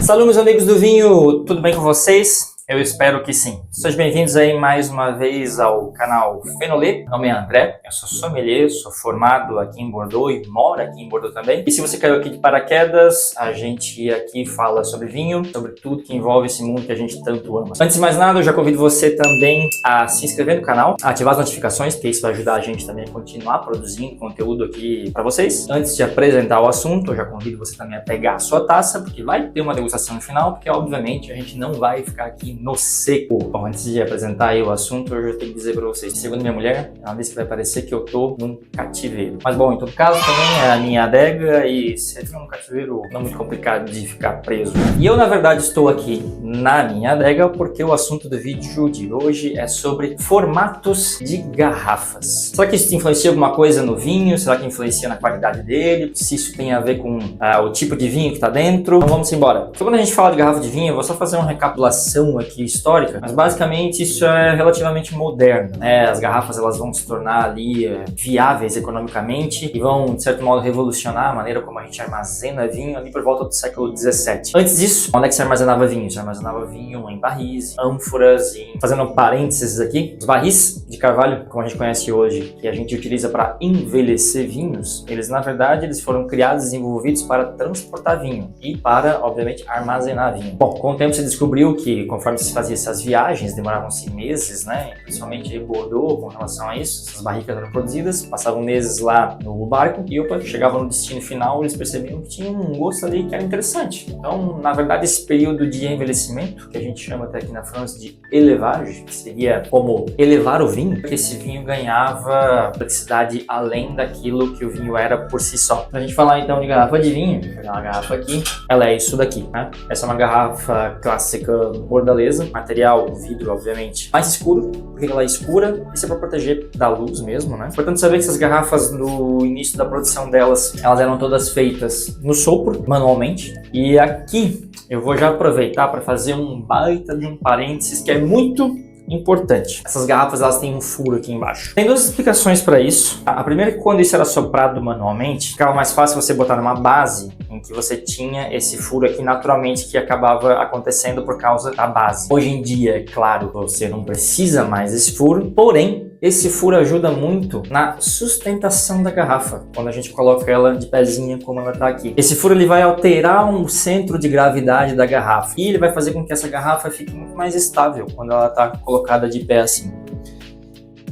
Salve, meus amigos do vinho, tudo bem com vocês? Eu espero que sim. Sejam bem-vindos aí mais uma vez ao canal Fenolé. Meu nome é André, eu sou sommelier, sou formado aqui em Bordeaux e moro aqui em Bordeaux também. E se você caiu aqui de paraquedas, a gente aqui fala sobre vinho, sobre tudo que envolve esse mundo que a gente tanto ama. Antes de mais nada, eu já convido você também a se inscrever no canal, a ativar as notificações, porque isso vai ajudar a gente também a continuar produzindo conteúdo aqui para vocês. Antes de apresentar o assunto, eu já convido você também a pegar a sua taça, porque vai ter uma degustação no final, porque obviamente a gente não vai ficar aqui no seco. Bom, antes de apresentar aí o assunto, eu já tenho que dizer pra vocês, segundo minha mulher, ela disse que vai parecer que eu tô num cativeiro. Mas bom, em todo caso, também é a minha adega e seria um cativeiro não muito complicado de ficar preso. E eu, na verdade, estou aqui na minha adega porque o assunto do vídeo de hoje é sobre formatos de garrafas. Será que isso influencia alguma coisa no vinho? Será que influencia na qualidade dele? Se isso tem a ver com o tipo de vinho que tá dentro? Então vamos embora. Então, quando a gente fala de garrafa de vinho, eu vou só fazer uma recapitulação aqui histórica, mas basicamente isso é relativamente moderno, né? As garrafas elas vão se tornar ali viáveis economicamente e vão, de certo modo, revolucionar a maneira como a gente armazena vinho ali por volta do século XVII. Antes disso, onde é que se armazenava vinho? Se armazenava vinho em barris, ânforas, fazendo parênteses aqui, os barris de carvalho, como a gente conhece hoje, que a gente utiliza para envelhecer vinhos, eles na verdade eles foram criados e desenvolvidos para transportar vinho e para, obviamente, armazenar vinho. Bom, com o tempo se descobriu que conforme se fazia essas viagens, demoravam-se meses, né? Principalmente em Bordeaux com relação a isso. Essas barricas eram produzidas, passavam meses lá no barco e chegavam no destino final, eles percebiam que tinha um gosto ali que era interessante. Então, na verdade, esse período de envelhecimento, que a gente chama até aqui na França de élevage, que seria como elevar o vinho, que esse vinho ganhava complexidade além daquilo que o vinho era por si só. Pra gente falar então de garrafa de vinho, vou pegar uma garrafa aqui, ela é isso daqui, né? Essa é uma garrafa clássica bordalesa, material, vidro, obviamente, mais escuro. Por que ela é escura? Isso é para proteger da luz mesmo, né? Importante saber que essas garrafas, no início da produção delas, elas eram todas feitas no sopro, manualmente. E aqui eu vou já aproveitar para fazer um baita de um parênteses que é muito importante. Essas garrafas elas têm um furo aqui embaixo. Tem duas explicações para isso. A primeira é que quando isso era soprado manualmente, ficava mais fácil você botar numa base em que você tinha esse furo aqui naturalmente que acabava acontecendo por causa da base. Hoje em dia, é claro, você não precisa mais desse furo, porém esse furo ajuda muito na sustentação da garrafa, quando a gente coloca ela de pezinha como ela está aqui. Esse furo ele vai alterar o centro de gravidade da garrafa e ele vai fazer com que essa garrafa fique muito mais estável quando ela está colocada de pé assim.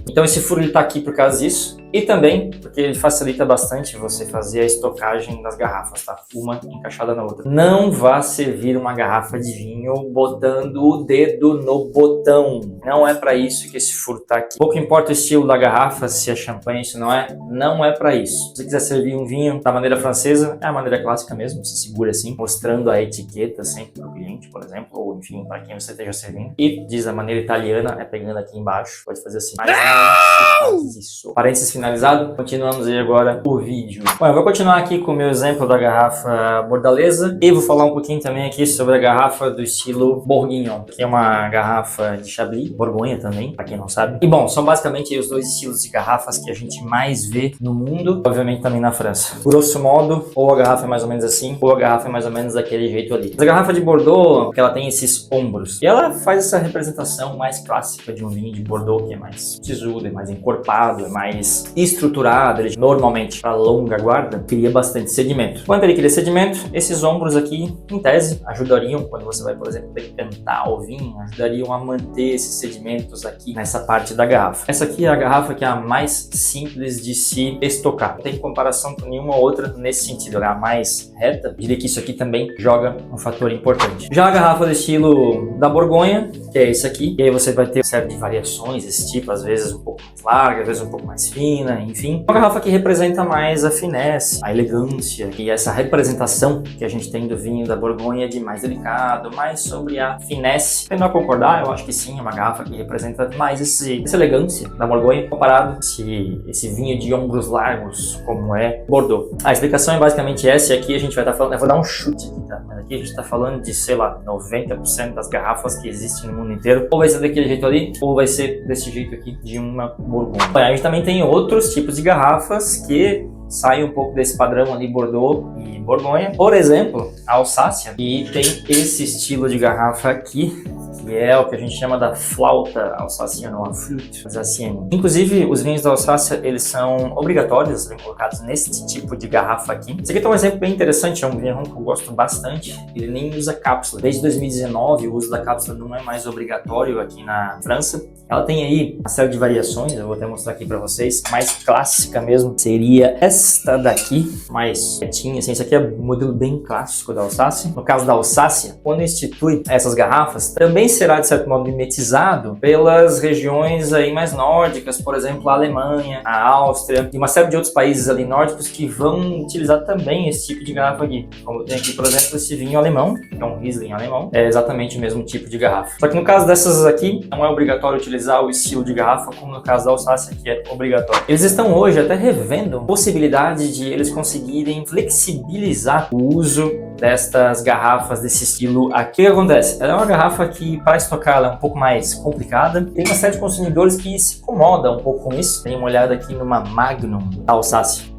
Então esse furo está aqui por causa disso. E também porque ele facilita bastante você fazer a estocagem das garrafas, tá? Uma encaixada na outra. Não vá servir uma garrafa de vinho botando o dedo no botão. Não é para isso que esse furo tá aqui. Pouco importa o estilo da garrafa, se é champanhe, se não é para isso. Se você quiser servir um vinho da maneira francesa, é a maneira clássica mesmo, você segura assim, mostrando a etiqueta sempre para o cliente, por exemplo, ou enfim, para quem você esteja servindo. E diz a maneira italiana, é pegando aqui embaixo, pode fazer assim. Mas não faz isso. Parênteses finalizado, continuamos aí agora o vídeo. Bom, eu vou continuar aqui com o meu exemplo da garrafa bordalesa e vou falar um pouquinho também aqui sobre a garrafa do estilo Bourguignon, que é uma garrafa de Chablis, Borgonha também, para quem não sabe. E bom, são basicamente os dois estilos de garrafas que a gente mais vê no mundo, obviamente também na França. Grosso modo, ou a garrafa é mais ou menos assim, ou a garrafa é mais ou menos daquele jeito ali. Mas a garrafa de Bordeaux, que ela tem esses ombros, e ela faz essa representação mais clássica de um vinho de Bordeaux, que é mais sisudo, é mais encorpado, é mais estruturado, ele normalmente para longa guarda cria bastante sedimento. Quando ele cria sedimento, esses ombros aqui, em tese, ajudariam, quando você vai, por exemplo, decantar o vinho, ajudariam a manter esses sedimentos aqui nessa parte da garrafa. Essa aqui é a garrafa que é a mais simples de se estocar. Não tem comparação com nenhuma outra nesse sentido, ela é a mais reta. Eu diria que isso aqui também joga um fator importante. Já a garrafa do estilo da Borgonha, que é esse aqui, e aí você vai ter uma série de variações desse tipo, às vezes um pouco mais larga, às vezes um pouco mais fina, enfim. Uma garrafa que representa mais a finesse, a elegância e essa representação que a gente tem do vinho da Borgonha de mais delicado, mais sobre a finesse. Tendo a concordar, eu acho que sim, é uma garrafa que representa mais essa elegância da Borgonha comparado a esse vinho de ombros largos como é Bordeaux. A explicação é basicamente essa e aqui a gente vai estar falando, eu vou dar um chute aqui, tá? Mas aqui a gente está falando de, sei lá, 90% das garrafas que existem no mundo inteiro, ou vai ser daquele jeito ali, ou vai ser desse jeito aqui de uma Borgonha. A gente também tem outros tipos de garrafas que sai um pouco desse padrão ali Bordeaux e Borgonha. Por exemplo, a Alsácia, e tem esse estilo de garrafa aqui, que é o que a gente chama da flauta alsaciana, ou a flûte alsacienne. Inclusive, os vinhos da Alsácia, eles são obrigatórios, serem colocados nesse tipo de garrafa aqui. Esse aqui é um exemplo bem interessante, é um vinho que eu gosto bastante, ele nem usa cápsula. Desde 2019, o uso da cápsula não é mais obrigatório aqui na França. Ela tem aí uma série de variações, eu vou até mostrar aqui para vocês. A mais clássica mesmo seria esta daqui, mais retinha, assim. Esse aqui é um modelo bem clássico da Alsácia. No caso da Alsácia, quando institui essas garrafas, também será de certo modo mimetizado pelas regiões aí mais nórdicas, por exemplo, a Alemanha, a Áustria e uma série de outros países ali nórdicos que vão utilizar também esse tipo de garrafa aqui. Como tem aqui, por exemplo, esse vinho alemão, que é um Riesling alemão, é exatamente o mesmo tipo de garrafa. Só que no caso dessas aqui, não é obrigatório utilizar o estilo de garrafa, como no caso da Alsácia, que é obrigatório. Eles estão hoje até revendo a possibilidade de eles conseguirem flexibilizar o uso destas garrafas desse estilo aqui. O que acontece? Ela é uma garrafa que, para estocar, ela é um pouco mais complicada. Tem uma série de consumidores que se incomodam um pouco com isso. Tem uma olhada aqui numa Magnum da Alsácia.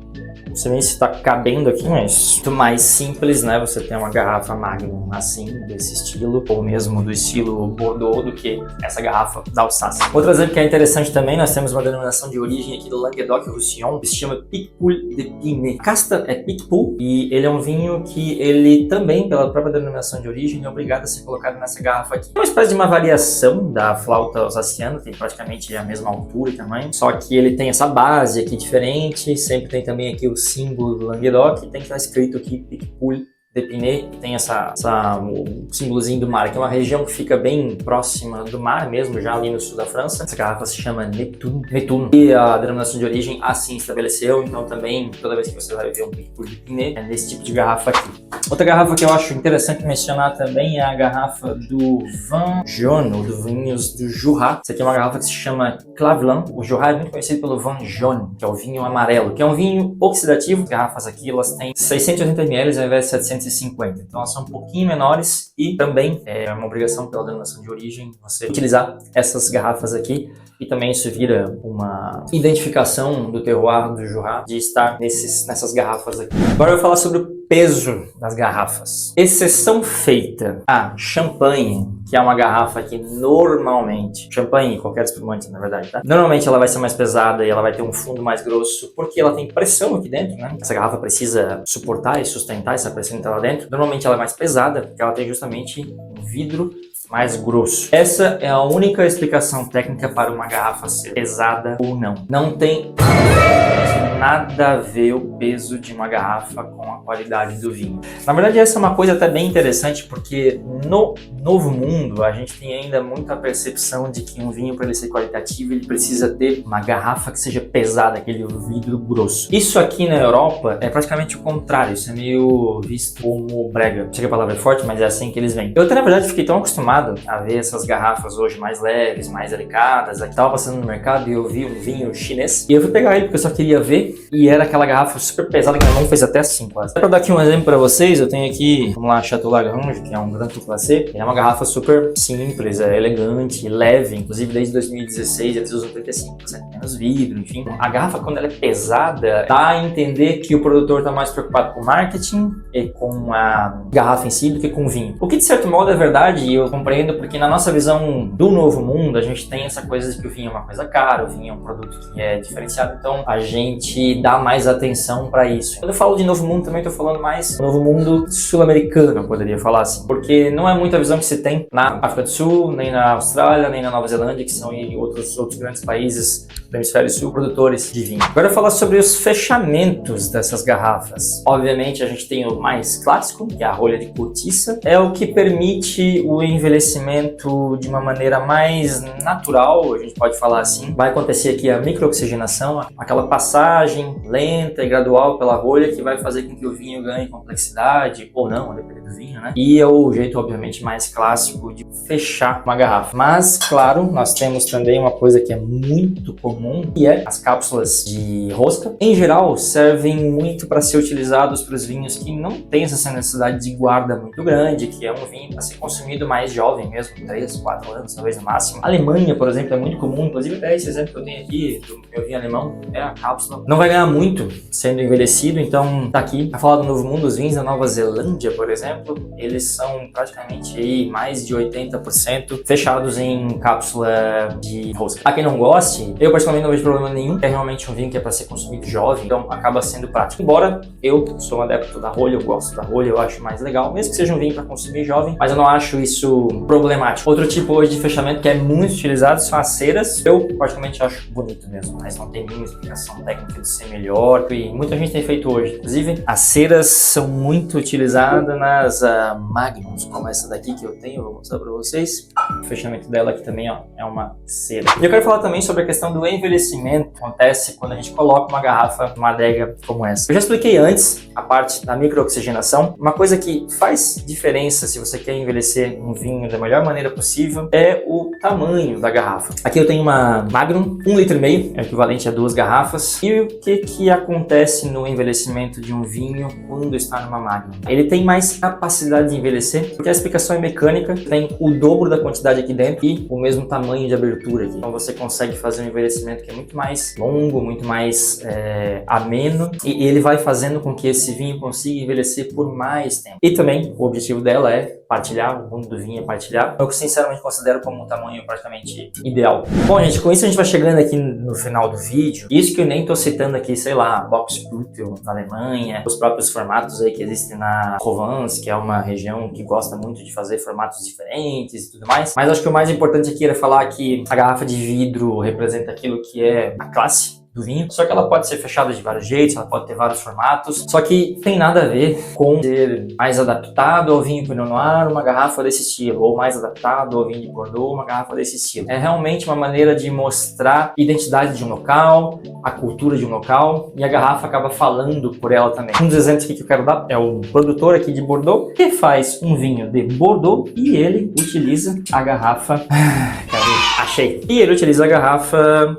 Não sei nem se está cabendo aqui, mas muito mais simples, né? Você tem uma garrafa Magnum assim, desse estilo, ou mesmo do estilo Bordeaux, do que essa garrafa da Alsácia. Outro exemplo que é interessante também, nós temos uma denominação de origem aqui do Languedoc-Roussillon, que se chama Picpoul de Pinet. A casta é Picpoul e ele é um vinho que ele também, pela própria denominação de origem, é obrigado a ser colocado nessa garrafa aqui. É uma espécie de uma variação da flauta alsaciana, tem praticamente a mesma altura e tamanho, só que ele tem essa base aqui diferente, sempre tem também aqui o símbolo do Languedoc, tem que estar escrito aqui Picpoul de Pinet, tem o símbolozinho do mar, que é uma região que fica bem próxima do mar mesmo, já ali no sul da França. Essa garrafa se chama Neptune. E a denominação de origem assim estabeleceu, então também toda vez que você vai ver um Picpoul de Pinet, é nesse tipo de garrafa aqui. Outra garrafa que eu acho interessante mencionar também é a garrafa do Vin Jaune, ou do vinhos do Jura. Essa aqui é uma garrafa que se chama Clavelin. O Jura é muito conhecido pelo Vin Jaune, que é o vinho amarelo, que é um vinho oxidativo. As garrafas aqui, elas têm 680 ml ao invés de 750. Então elas são um pouquinho menores e também é uma obrigação pela denominação de origem você utilizar essas garrafas aqui. E também isso vira uma identificação do terroir do Jura de estar nessas garrafas aqui. Agora eu vou falar sobre o peso das garrafas. Exceção feita a champanhe, que é uma garrafa que normalmente, champanhe e qualquer espumante na verdade, tá? Normalmente ela vai ser mais pesada e ela vai ter um fundo mais grosso porque ela tem pressão aqui dentro, né? Essa garrafa precisa suportar e sustentar essa pressão que tá lá dentro. Normalmente ela é mais pesada porque ela tem justamente um vidro mais grosso. Essa é a única explicação técnica para uma garrafa ser pesada ou não. Não tem nada a ver o peso de uma garrafa com a qualidade do vinho. Na verdade, essa é uma coisa até bem interessante, porque no Novo Mundo a gente tem ainda muita percepção de que um vinho, para ele ser qualitativo, ele precisa ter uma garrafa que seja pesada, aquele vidro grosso. Isso aqui na Europa é praticamente o contrário, isso é meio visto como brega. Sei que a palavra é forte, mas é assim que eles vêm. Eu até, na verdade, fiquei tão acostumado a ver essas garrafas hoje mais leves, mais delicadas. Aqui tava passando no mercado e eu vi um vinho chinês e eu fui pegar ele porque eu só queria ver, e era aquela garrafa super pesada que minha mão fez até assim quase. Para dar aqui um exemplo para vocês, eu tenho aqui, vamos lá, Chateau Lagrange, que é um Grand Tour Classé. É uma garrafa super simples, é elegante, leve, inclusive desde 2016 eles usam 35% menos vidro, enfim. A garrafa, quando ela é pesada, dá a entender que o produtor está mais preocupado com marketing e com a garrafa em si do que com o vinho. O que de certo modo é verdade, e eu compreendo, porque na nossa visão do Novo Mundo a gente tem essa coisa de que o vinho é uma coisa cara, o vinho é um produto que é diferenciado, então a gente dá mais atenção para isso. Quando eu falo de Novo Mundo, também estou falando mais do Novo Mundo sul-americano, eu poderia falar assim, porque não é muito a visão que se tem na África do Sul, nem na Austrália, nem na Nova Zelândia, que são outros grandes países do hemisfério sul produtores de vinho. Agora eu vou falar sobre os fechamentos dessas garrafas. Obviamente a gente tem o mais clássico, que é a rolha de cortiça, é o que permite o envelhecimento de uma maneira mais natural, a gente pode falar assim. Vai acontecer aqui a microoxigenação, aquela passagem lenta e gradual pela rolha que vai fazer com que o vinho ganhe complexidade ou não, a depender do do vinho, né? E é o jeito, obviamente, mais clássico de fechar uma garrafa. Mas, claro, nós temos também uma coisa que é muito comum, que é as cápsulas de rosca. Em geral, servem muito para ser utilizados para os vinhos que não têm essa necessidade de guarda muito grande, que é um vinho para ser consumido mais jovem mesmo, 3, 4 anos, talvez no máximo. A Alemanha, por exemplo, é muito comum, inclusive até esse exemplo que eu tenho aqui, do meu vinho alemão, é a cápsula. Não vai ganhar muito sendo envelhecido, então tá aqui. A falar do Novo Mundo, os vinhos da Nova Zelândia, por exemplo, eles são praticamente aí mais de 80% fechados em cápsula de rosca. A quem não goste, eu particularmente não vejo problema nenhum, é realmente um vinho que é para ser consumido jovem, então acaba sendo prático. Embora eu sou um adepto da rolha, eu gosto da rolha, eu acho mais legal, mesmo que seja um vinho para consumir jovem, mas eu não acho isso problemático. Outro tipo hoje de fechamento que é muito utilizado são as ceras. Eu particularmente acho bonito mesmo, mas não tem nenhuma explicação técnica de ser melhor, e muita gente tem feito hoje. Inclusive, as ceras são muito utilizadas nas Magnums, como essa daqui que eu tenho, vou mostrar para vocês. O fechamento dela aqui também, ó, é uma cera. E eu quero falar também sobre a questão do envelhecimento que acontece quando a gente coloca uma garrafa numa adega como essa. Eu já expliquei antes a parte da microoxigenação. Uma coisa que faz diferença se você quer envelhecer um vinho da melhor maneira possível é o tamanho da garrafa. Aqui eu tenho uma Magnum, 1,5 litro, é equivalente a 2 garrafas. E o que acontece no envelhecimento de um vinho quando está numa Magnum? Ele tem mais capacidade de envelhecer, porque a explicação é mecânica, tem o dobro da quantidade aqui dentro e o mesmo tamanho de abertura aqui. Então você consegue fazer um envelhecimento que é muito mais longo, muito mais ameno, e ele vai fazendo com que esse vinho consiga envelhecer por mais tempo. E também o objetivo dela é partilhar, o mundo do vinho é partilhar. Eu sinceramente considero como um tamanho praticamente ideal. Bom, gente, com isso a gente vai chegando aqui no final do vídeo. Isso que eu nem tô citando aqui, sei lá, Boxbeutel na Alemanha, os próprios formatos aí que existem na Provence, que é uma região que gosta muito de fazer formatos diferentes e tudo mais. Mas acho que o mais importante aqui era falar que a garrafa de vidro representa aquilo que é a classe do vinho, só que ela pode ser fechada de vários jeitos, ela pode ter vários formatos, só que tem nada a ver com ser mais adaptado ao vinho Pinot Noir, uma garrafa desse estilo, ou mais adaptado ao vinho de Bordeaux, uma garrafa desse estilo. É realmente uma maneira de mostrar a identidade de um local, a cultura de um local, e a garrafa acaba falando por ela também. Um dos exemplos que eu quero dar é o produtor aqui de Bordeaux, que faz um vinho de Bordeaux e ele utiliza a garrafa... Cadê? Achei! E ele utiliza a garrafa...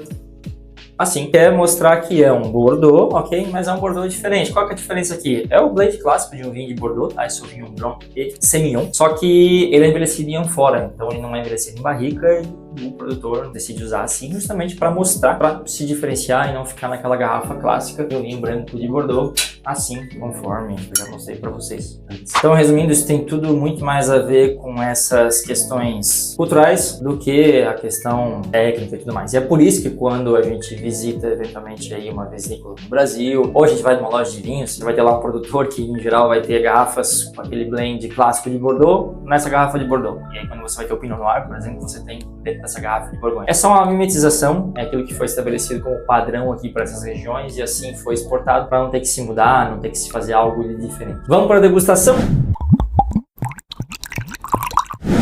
assim, quer mostrar que é um Bordeaux, ok? Mas é um Bordeaux diferente. Qual que é a diferença aqui? É o blend clássico de um vinho de Bordeaux, tá? Sauvignon Blanc e Semillon. Só que ele é envelhecido em ânfora, então ele não é envelhecido em barrica e o produtor decide usar assim justamente para mostrar, para se diferenciar e não ficar naquela garrafa clássica do vinho branco de Bordeaux, assim conforme eu já mostrei para vocês antes. Então, resumindo, isso tem tudo muito mais a ver com essas questões culturais do que a questão técnica e tudo mais. E é por isso que quando a gente visita eventualmente aí uma vinícola no Brasil, ou a gente vai numa loja de vinhos, você vai ter lá um produtor que em geral vai ter garrafas com aquele blend clássico de Bordeaux nessa garrafa de Bordeaux. E aí quando você vai ter o Pinot Noir, por exemplo, você tem dentro dessa garrafa de Borgonha. É só uma mimetização, é aquilo que foi estabelecido como padrão aqui para essas regiões e assim foi exportado para não ter que se mudar, não ter que se fazer algo de diferente. Vamos para a degustação?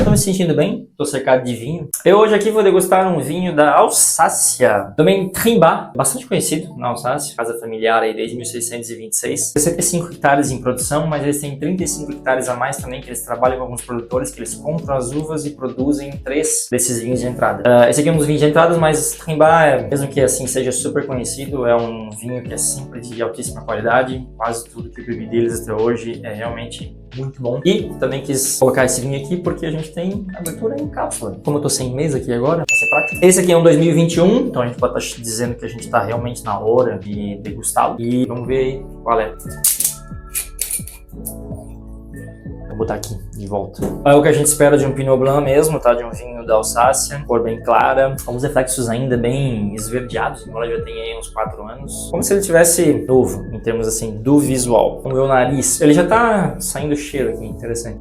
Tô me sentindo bem, tô cercado de vinho. Eu hoje aqui vou degustar um vinho da Alsácia, também Trimbat, bastante conhecido na Alsácia, casa familiar aí desde 1626. 65 hectares em produção, mas eles têm 35 hectares a mais também, que eles trabalham com alguns produtores, que eles compram as uvas e produzem 3 desses vinhos de entrada. Esse aqui é um dos vinhos de entrada, mas Trimbat, mesmo que assim seja super conhecido, é um vinho que é sempre de altíssima qualidade. Quase tudo que eu bebi deles até hoje é realmente muito bom. E também quis colocar esse vinho aqui porque a gente tem abertura em cápsula. Como eu tô sem mesa aqui agora, vai ser prático. Esse aqui é um 2021, então a gente pode estar dizendo que a gente tá realmente na hora de degustá-lo. E vamos ver aí qual é. Vou botar aqui de volta. É o que a gente espera de um Pinot Blanc mesmo, tá? De um vinho da Alsácia, cor bem clara, alguns reflexos ainda bem esverdeados, embora já tenha aí uns 4 anos. Como se ele tivesse novo, em termos assim, do visual. O meu nariz, ele já tá saindo cheiro aqui, interessante.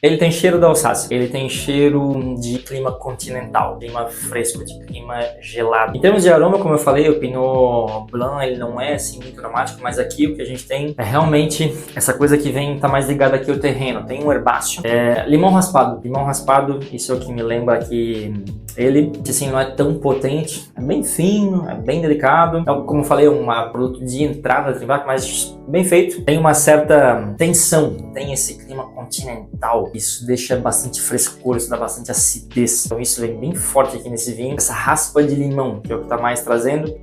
Ele tem cheiro da Alsácia, ele tem cheiro de clima continental, clima fresco, de clima gelado. Em termos de aroma, como eu falei, o Pinot Blanc, ele não é assim muito aromático, mas aqui o que a gente tem é realmente essa coisa que vem, tá mais ligada aqui ao terreno. Tem um herbáceo, limão raspado, isso é o que me lembra que ele, assim, não é tão potente, é bem fino, é bem delicado. Então, como eu falei, é um produto de entrada da Trinbac, mas bem feito. Tem uma certa tensão, tem esse clima continental. Isso deixa bastante frescor, isso dá bastante acidez. Então isso vem bem forte aqui nesse vinho. Essa raspa de limão, que é o que tá mais trazendo.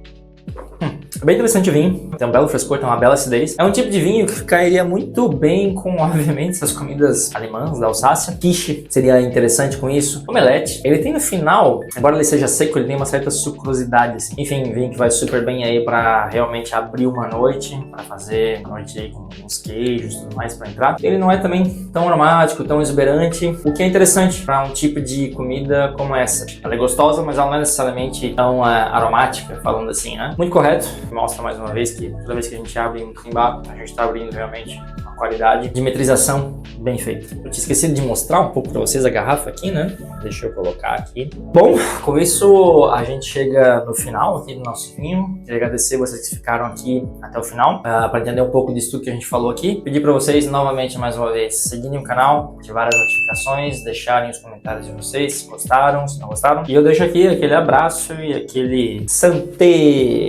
É bem interessante o vinho, tem um belo frescor, tem uma bela acidez. É um tipo de vinho que ficaria muito bem com, obviamente, essas comidas alemãs da Alsácia. Quiche seria interessante com isso. Omelete, ele tem no final, embora ele seja seco, ele tem uma certa sucrosidade, assim. Enfim, um vinho que vai super bem aí pra realmente abrir uma noite, pra fazer uma noite aí com uns queijos e tudo mais pra entrar. Ele não é também tão aromático, tão exuberante, o que é interessante pra um tipo de comida como essa. Ela é gostosa, mas ela não é necessariamente tão aromática, falando assim, né? Muito correto. Mostra mais uma vez que toda vez que a gente abre um Trinbac, a gente está abrindo realmente uma qualidade de metrização bem feita. Eu tinha esquecido de mostrar um pouco para vocês a garrafa aqui, né? Deixa eu colocar aqui. Bom, com isso a gente chega no final aqui do nosso vinho. Queria agradecer vocês que ficaram aqui até o final para entender um pouco disso tudo que a gente falou aqui. Pedir para vocês novamente mais uma vez seguirem o canal, ativar as notificações, deixarem os comentários de vocês se gostaram, se não gostaram. E eu deixo aqui aquele abraço e aquele santé!